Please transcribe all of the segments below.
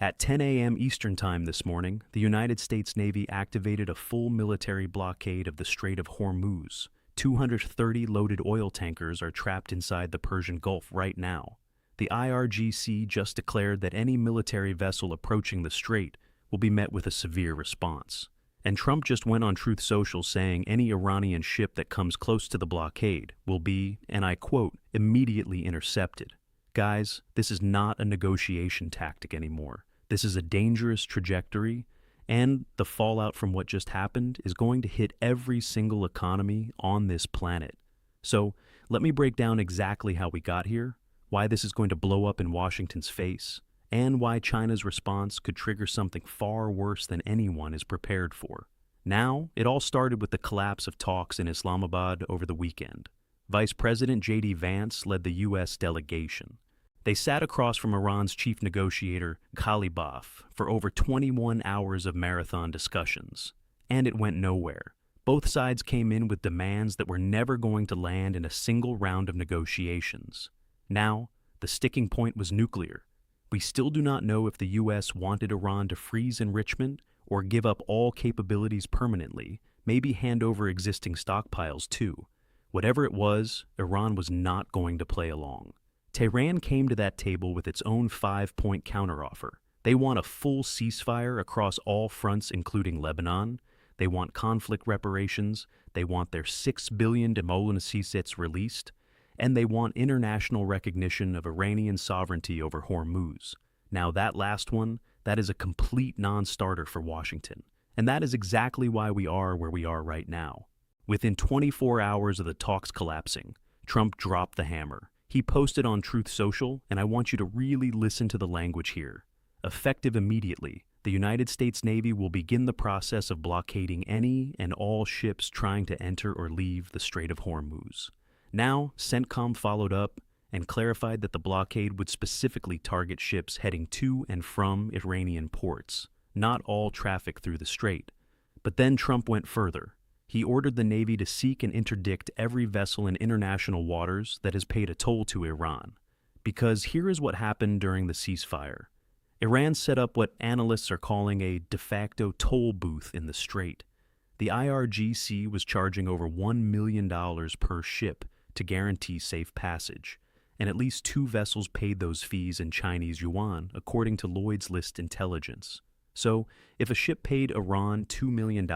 At 10 a.m. Eastern Time this morning, the United States Navy activated a full military blockade of the Strait of Hormuz. 230 loaded oil tankers are trapped inside the Persian Gulf right now. The IRGC just declared that any military vessel approaching the strait will be met with a severe response. And Trump just went on Truth Social saying any Iranian ship that comes close to the blockade will be, and I quote, immediately intercepted. Guys, this is not a negotiation tactic anymore. This is a dangerous trajectory, and the fallout from what just happened is going to hit every single economy on this planet. So, let me break down exactly how we got here, why this is going to blow up in Washington's face, and why China's response could trigger something far worse than anyone is prepared for. Now, it all started with the collapse of talks in Islamabad over the weekend. Vice President J.D. Vance led the U.S. delegation. They sat across from Iran's chief negotiator, Ghalibaf, for over 21 hours of marathon discussions. And it went nowhere. Both sides came in with demands that were never going to land in a single round of negotiations. Now, the sticking point was nuclear. We still do not know if the U.S. wanted Iran to freeze enrichment or give up all capabilities permanently, maybe hand over existing stockpiles too. Whatever it was, Iran was not going to play along. Tehran came to that table with its own 5-point counteroffer. They want a full ceasefire across all fronts, including Lebanon. They want conflict reparations. They want their $6 billion demolinisats released. And they want international recognition of Iranian sovereignty over Hormuz. Now that last one, that is a complete non-starter for Washington. And that is exactly why we are where we are right now. Within 24 hours of the talks collapsing, Trump dropped the hammer. He posted on Truth Social, and I want you to really listen to the language here. Effective immediately, the United States Navy will begin the process of blockading any and all ships trying to enter or leave the Strait of Hormuz. Now, CENTCOM followed up and clarified that the blockade would specifically target ships heading to and from Iranian ports, not all traffic through the strait. But then Trump went further. He ordered the Navy to seek and interdict every vessel in international waters that has paid a toll to Iran. Because here is what happened during the ceasefire. Iran set up what analysts are calling a de facto toll booth in the strait. The IRGC was charging over $1 million per ship to guarantee safe passage, and at least 2 vessels paid those fees in Chinese yuan, according to Lloyd's List intelligence. So, if a ship paid Iran $2 million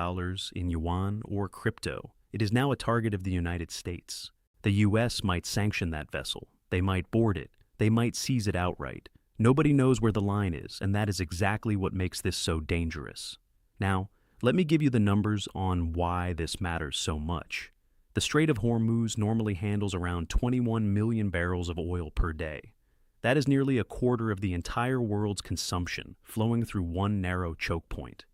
in yuan or crypto, it is now a target of the United States. The U.S. might sanction that vessel. They might board it. They might seize it outright. Nobody knows where the line is, and that is exactly what makes this so dangerous. Now, let me give you the numbers on why this matters so much. The Strait of Hormuz normally handles around 21 million barrels of oil per day. That is nearly a quarter of the entire world's consumption flowing through one narrow choke point.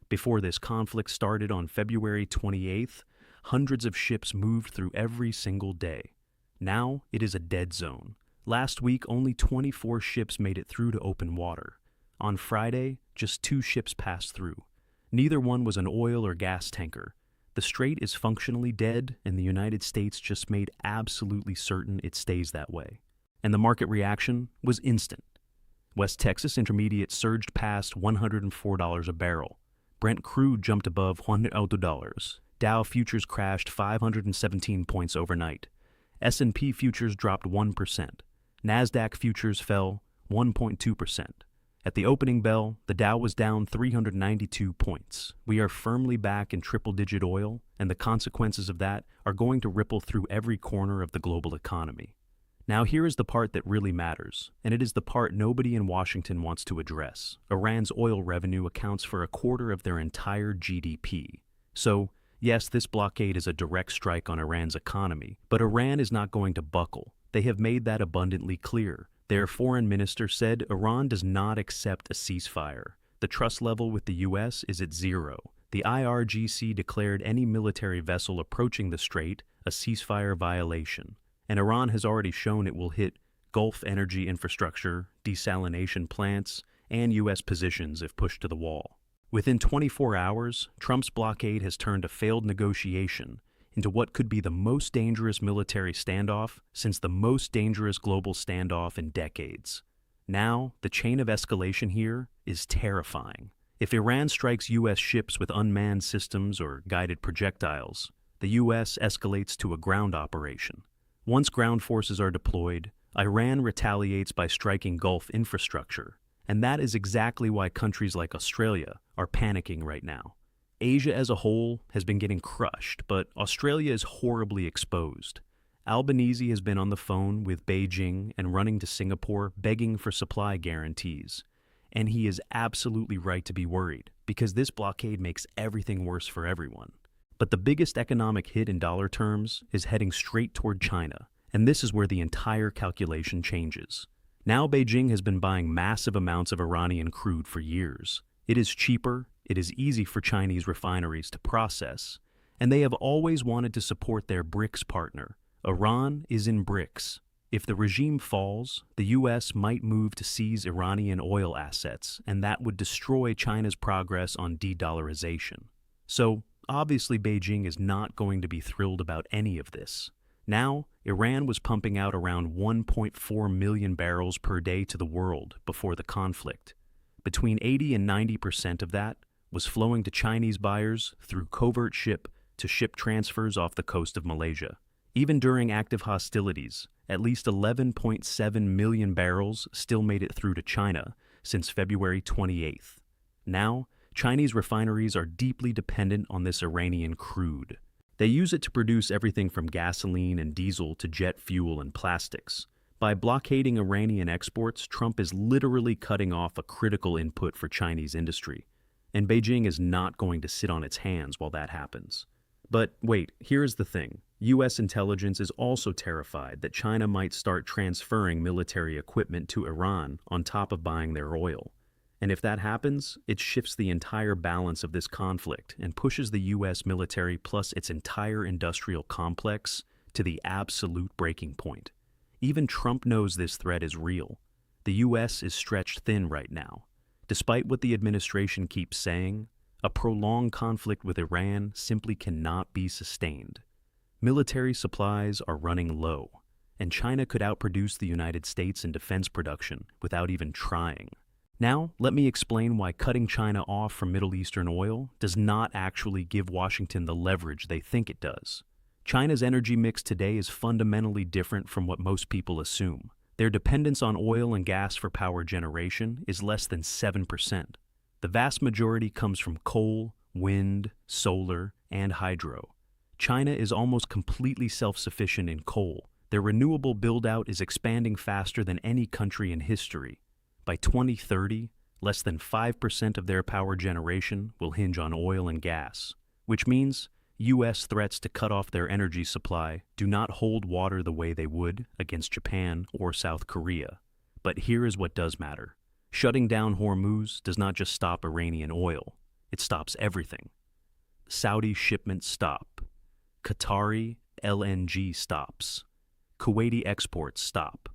Before this conflict started on February 28th, hundreds of ships moved through every single day. Now it is a dead zone. Last week, only 24 ships made it through to open water. On Friday, just 2 ships passed through. Neither one was an oil or gas tanker. The strait is functionally dead, and the United States just made absolutely certain it stays that way. And the market reaction was instant. West Texas Intermediate surged past $104 a barrel. Brent crude jumped above $100. Dow futures crashed 517 points overnight. S&P futures dropped 1%. NASDAQ futures fell 1.2%. At the opening bell, the Dow was down 392 points. We are firmly back in triple-digit oil, and the consequences of that are going to ripple through every corner of the global economy. Now here is the part that really matters, and it is the part nobody in Washington wants to address. Iran's oil revenue accounts for a quarter of their entire GDP. So, yes, this blockade is a direct strike on Iran's economy, but Iran is not going to buckle. They have made that abundantly clear. Their foreign minister said Iran does not accept a ceasefire. The trust level with the U.S. is at 0. The IRGC declared any military vessel approaching the strait a ceasefire violation. And Iran has already shown it will hit Gulf energy infrastructure, desalination plants, and U.S. positions if pushed to the wall. Within 24 hours, Trump's blockade has turned a failed negotiation into what could be the most dangerous military standoff since the most dangerous global standoff in decades. Now, the chain of escalation here is terrifying. If Iran strikes U.S. ships with unmanned systems or guided projectiles, the U.S. escalates to a ground operation. Once ground forces are deployed, Iran retaliates by striking Gulf infrastructure, and that is exactly why countries like Australia are panicking right now. Asia as a whole has been getting crushed, but Australia is horribly exposed. Albanese has been on the phone with Beijing and running to Singapore begging for supply guarantees. And he is absolutely right to be worried, because this blockade makes everything worse for everyone. But the biggest economic hit in dollar terms is heading straight toward China, and this is where the entire calculation changes. Now Beijing has been buying massive amounts of Iranian crude for years. It is cheaper, it is easy for Chinese refineries to process, and they have always wanted to support their BRICS partner. Iran is in BRICS. If the regime falls, the U.S. might move to seize Iranian oil assets, and that would destroy China's progress on de-dollarization. So, obviously Beijing is not going to be thrilled about any of this. Now, Iran was pumping out around 1.4 million barrels per day to the world before the conflict. Between 80 and 90% of that was flowing to Chinese buyers through covert ship-to-ship transfers off the coast of Malaysia. Even during active hostilities, at least 11.7 million barrels still made it through to China since February 28th. Now, Chinese refineries are deeply dependent on this Iranian crude. They use it to produce everything from gasoline and diesel to jet fuel and plastics. By blockading Iranian exports, Trump is literally cutting off a critical input for Chinese industry. And Beijing is not going to sit on its hands while that happens. But wait, here's the thing. U.S. intelligence is also terrified that China might start transferring military equipment to Iran on top of buying their oil. And if that happens, it shifts the entire balance of this conflict and pushes the U.S. military plus its entire industrial complex to the absolute breaking point. Even Trump knows this threat is real. The U.S. is stretched thin right now. Despite what the administration keeps saying, a prolonged conflict with Iran simply cannot be sustained. Military supplies are running low, and China could outproduce the United States in defense production without even trying. Now, let me explain why cutting China off from Middle Eastern oil does not actually give Washington the leverage they think it does. China's energy mix today is fundamentally different from what most people assume. Their dependence on oil and gas for power generation is less than 7%. The vast majority comes from coal, wind, solar, and hydro. China is almost completely self-sufficient in coal. Their renewable build-out is expanding faster than any country in history. By 2030, less than 5% of their power generation will hinge on oil and gas, which means U.S. threats to cut off their energy supply do not hold water the way they would against Japan or South Korea. But here is what does matter. Shutting down Hormuz does not just stop Iranian oil, it stops everything. Saudi shipments stop. Qatari LNG stops. Kuwaiti exports stop.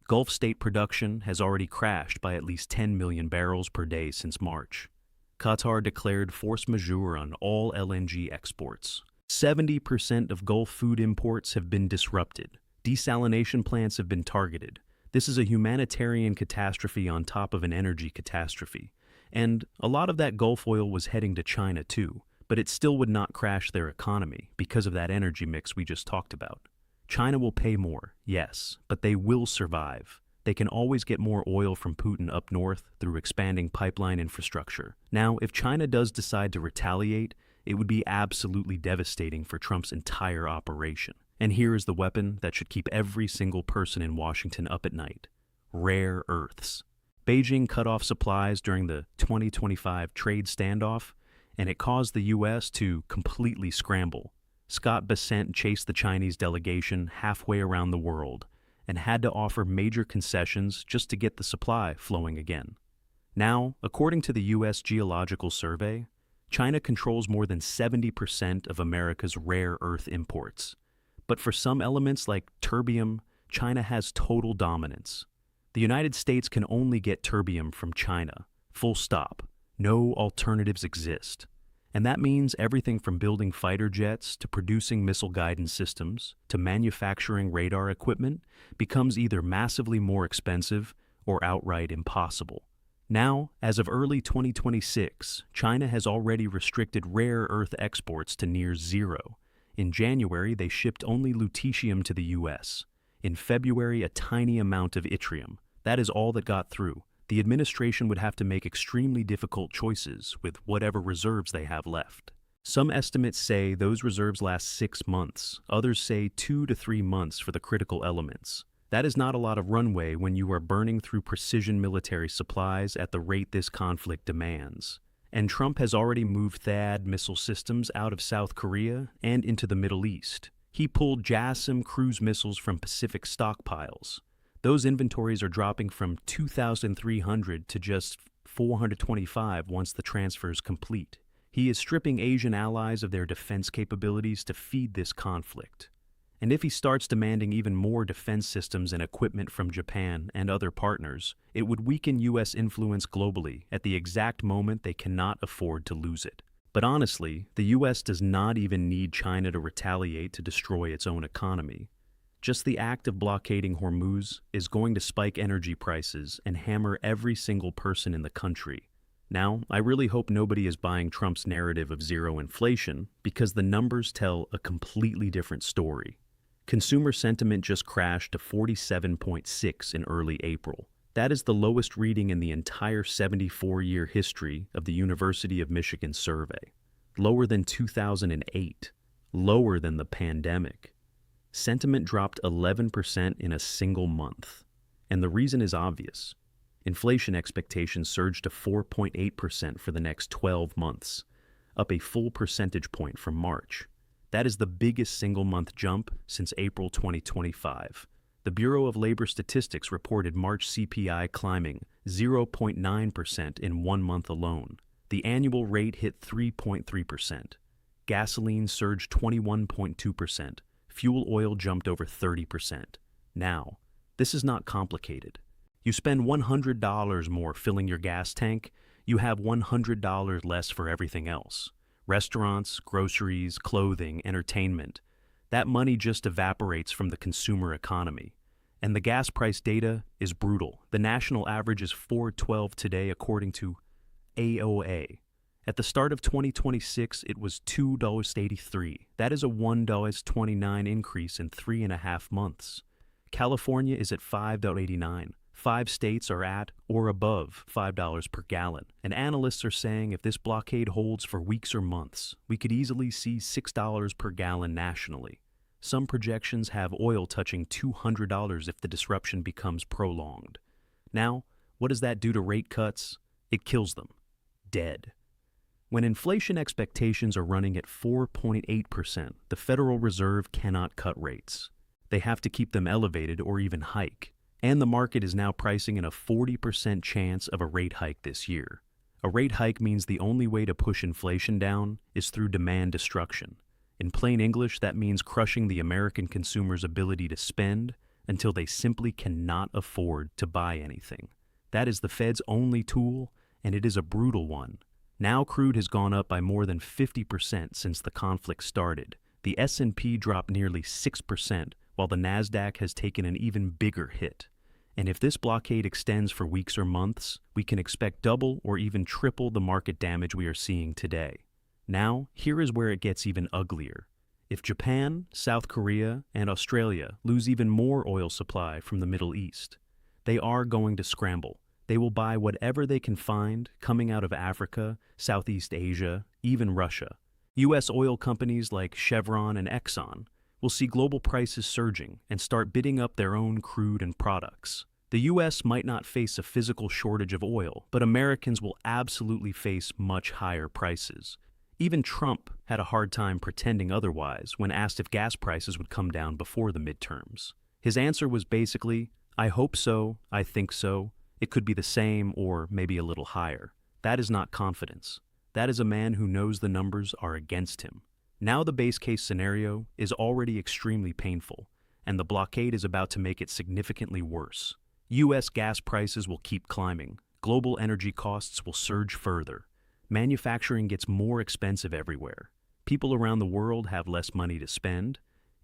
Gulf state production has already crashed by at least 10 million barrels per day since March. Qatar declared force majeure on all LNG exports. 70% of Gulf food imports have been disrupted. Desalination plants have been targeted. This is a humanitarian catastrophe on top of an energy catastrophe. And a lot of that Gulf oil was heading to China too, but it still would not crash their economy because of that energy mix we just talked about. China will pay more, yes, but they will survive. They can always get more oil from Putin up north through expanding pipeline infrastructure. Now, if China does decide to retaliate, it would be absolutely devastating for Trump's entire operation. And here is the weapon that should keep every single person in Washington up at night: rare earths. Beijing cut off supplies during the 2025 trade standoff, and it caused the U.S. to completely scramble. Scott Bessent chased the Chinese delegation halfway around the world and had to offer major concessions just to get the supply flowing again. Now, according to the U.S. Geological Survey, China controls more than 70% of America's rare earth imports. But for some elements like terbium, China has total dominance. The United States can only get terbium from China, full stop. No alternatives exist. And that means everything from building fighter jets to producing missile guidance systems to manufacturing radar equipment becomes either massively more expensive or outright impossible. Now, as of early 2026, China has already restricted rare earth exports to near zero. In January, they shipped only lutetium to the US. In February, a tiny amount of yttrium. That is all that got through. The administration would have to make extremely difficult choices with whatever reserves they have left. Some estimates say those reserves last 6 months. Others say 2 to 3 months for the critical elements. That is not a lot of runway when you are burning through precision military supplies at the rate this conflict demands. And Trump has already moved THAAD missile systems out of South Korea and into the Middle East. He pulled JASSM cruise missiles from Pacific stockpiles. Those inventories are dropping from 2,300 to just 425 once the transfer is complete. He is stripping Asian allies of their defense capabilities to feed this conflict. And if he starts demanding even more defense systems and equipment from Japan and other partners, it would weaken U.S. influence globally at the exact moment they cannot afford to lose it. But honestly, the U.S. does not even need China to retaliate to destroy its own economy. Just the act of blockading Hormuz is going to spike energy prices and hammer every single person in the country. Now, I really hope nobody is buying Trump's narrative of zero inflation, because the numbers tell a completely different story. Consumer sentiment just crashed to 47.6 in early April. That is the lowest reading in the entire 74-year history of the University of Michigan survey. Lower than 2008. Lower than the pandemic. Sentiment dropped 11% in a single month. And the reason is obvious. Inflation expectations surged to 4.8% for the next 12 months, up a full percentage point from March. That is the biggest single-month jump since April 2025. The Bureau of Labor Statistics reported March CPI climbing 0.9% in 1 month alone. The annual rate hit 3.3%. Gasoline surged 21.2%. Fuel oil jumped over 30%. Now, this is not complicated. You spend $100 more filling your gas tank, you have $100 less for everything else. Restaurants, groceries, clothing, entertainment. That money just evaporates from the consumer economy. And the gas price data is brutal. The national average is $4.12 today according to AOA. At the start of 2026, it was $2.83. That is a $1.29 increase in 3.5 months. California is at $5.89. 5 states are at or above $5 per gallon. And analysts are saying if this blockade holds for weeks or months, we could easily see $6 per gallon nationally. Some projections have oil touching $200 if the disruption becomes prolonged. Now, what does that do to rate cuts? It kills them. Dead. When inflation expectations are running at 4.8%, the Federal Reserve cannot cut rates. They have to keep them elevated or even hike. And the market is now pricing in a 40% chance of a rate hike this year. A rate hike means the only way to push inflation down is through demand destruction. In plain English, that means crushing the American consumer's ability to spend until they simply cannot afford to buy anything. That is the Fed's only tool, and it is a brutal one. Now crude has gone up by more than 50% since the conflict started. The S&P dropped nearly 6%, while the Nasdaq has taken an even bigger hit. And if this blockade extends for weeks or months, we can expect double or even triple the market damage we are seeing today. Now, here is where it gets even uglier. If Japan, South Korea, and Australia lose even more oil supply from the Middle East, they are going to scramble. They will buy whatever they can find coming out of Africa, Southeast Asia, even Russia. U.S. oil companies like Chevron and Exxon will see global prices surging and start bidding up their own crude and products. The U.S. might not face a physical shortage of oil, but Americans will absolutely face much higher prices. Even Trump had a hard time pretending otherwise when asked if gas prices would come down before the midterms. His answer was basically, "I hope so, I think so, it could be the same or maybe a little higher." That is not confidence. That is a man who knows the numbers are against him. Now the base case scenario is already extremely painful, and the blockade is about to make it significantly worse. U.S. gas prices will keep climbing. Global energy costs will surge further. Manufacturing gets more expensive everywhere. People around the world have less money to spend.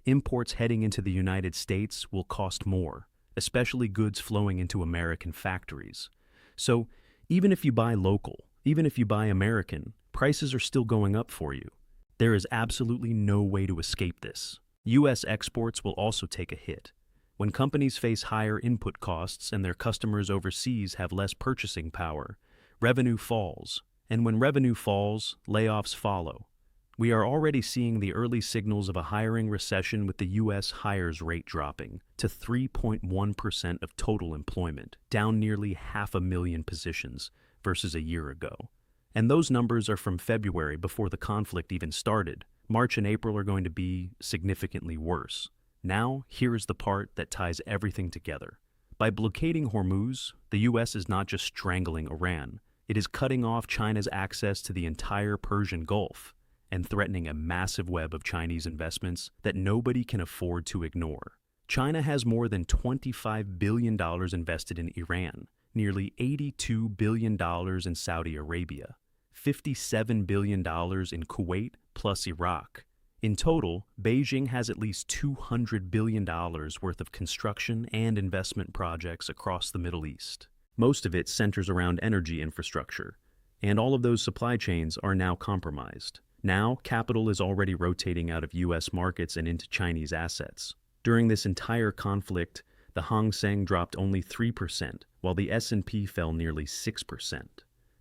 Imports heading into the United States will cost more. especially goods flowing into American factories. So, even if you buy local, even if you buy American, prices are still going up for you. There is absolutely no way to escape this. U.S. exports will also take a hit. When companies face higher input costs and their customers overseas have less purchasing power, revenue falls. And when revenue falls, layoffs follow. We are already seeing the early signals of a hiring recession, with the U.S. hires rate dropping to 3.1% of total employment, down nearly 500,000 positions versus a year ago. And those numbers are from February, before the conflict even started. March and April are going to be significantly worse. Now, here is the part that ties everything together. By blockading Hormuz, the U.S. is not just strangling Iran, it is cutting off China's access to the entire Persian Gulf and threatening a massive web of Chinese investments that nobody can afford to ignore. China has more than $25 billion invested in Iran, nearly $82 billion in Saudi Arabia, $57 billion in Kuwait plus Iraq. In total, Beijing has at least $200 billion worth of construction and investment projects across the Middle East. Most of it centers around energy infrastructure, and all of those supply chains are now compromised. Now, capital is already rotating out of U.S. markets and into Chinese assets. During this entire conflict, the Hang Seng dropped only 3%, while the S&P fell nearly 6%.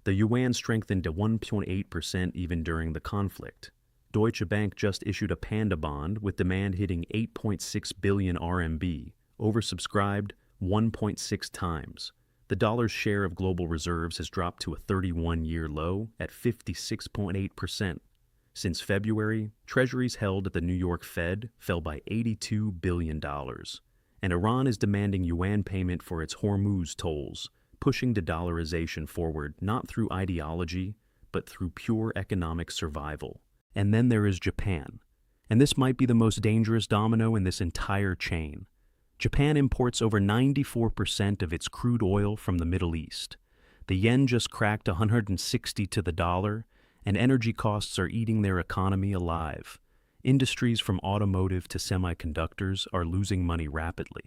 The yuan strengthened to 1.8% even during the conflict. Deutsche Bank just issued a panda bond with demand hitting 8.6 billion RMB, oversubscribed 1.6 times. The dollar's share of global reserves has dropped to a 31-year low at 56.8%. Since February, treasuries held at the New York Fed fell by $82 billion. And Iran is demanding yuan payment for its Hormuz tolls, pushing de-dollarization forward not through ideology, but through pure economic survival. And then there is Japan. And this might be the most dangerous domino in this entire chain. Japan imports over 94% of its crude oil from the Middle East. The yen just cracked 160 to the dollar, and energy costs are eating their economy alive. Industries from automotive to semiconductors are losing money rapidly.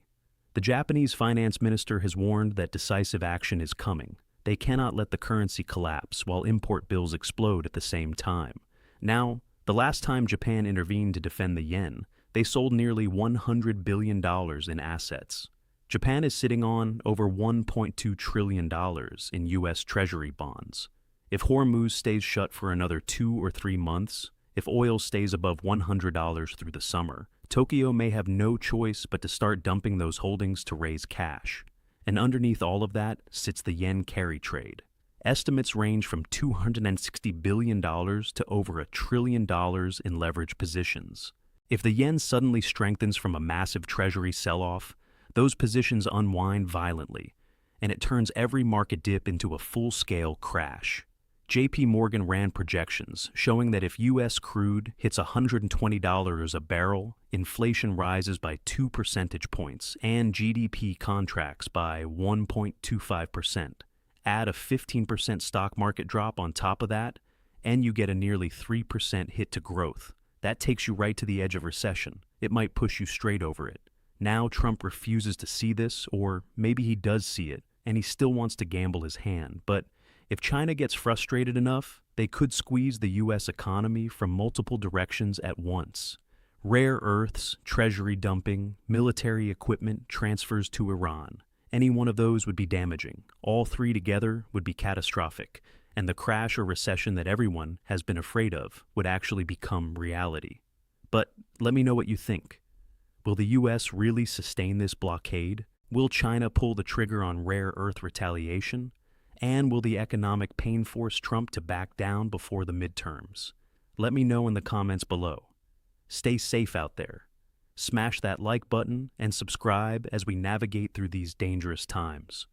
The Japanese finance minister has warned that decisive action is coming. They cannot let the currency collapse while import bills explode at the same time. Now, the last time Japan intervened to defend the yen, they sold nearly $100 billion in assets. Japan is sitting on over $1.2 trillion in U.S. Treasury bonds. If Hormuz stays shut for another 2 or 3 months, if oil stays above $100 through the summer, Tokyo may have no choice but to start dumping those holdings to raise cash. And underneath all of that sits the yen carry trade. Estimates range from $260 billion to over $1 trillion in leverage positions. If the yen suddenly strengthens from a massive treasury sell-off, those positions unwind violently, and it turns every market dip into a full-scale crash. JP Morgan ran projections showing that if U.S. crude hits $120 a barrel, inflation rises by 2 percentage points and GDP contracts by 1.25%. Add a 15% stock market drop on top of that, and you get a nearly 3% hit to growth. That takes you right to the edge of recession. It might push you straight over it. Now Trump refuses to see this, or maybe he does see it, and he still wants to gamble his hand. But if China gets frustrated enough, they could squeeze the U.S. economy from multiple directions at once. Rare earths, treasury dumping, military equipment transfers to Iran. Any one of those would be damaging. All three together would be catastrophic, and the crash or recession that everyone has been afraid of would actually become reality. But let me know what you think. Will the U.S. really sustain this blockade? Will China pull the trigger on rare earth retaliation? And will the economic pain force Trump to back down before the midterms? Let me know in the comments below. Stay safe out there. Smash that like button and subscribe as we navigate through these dangerous times.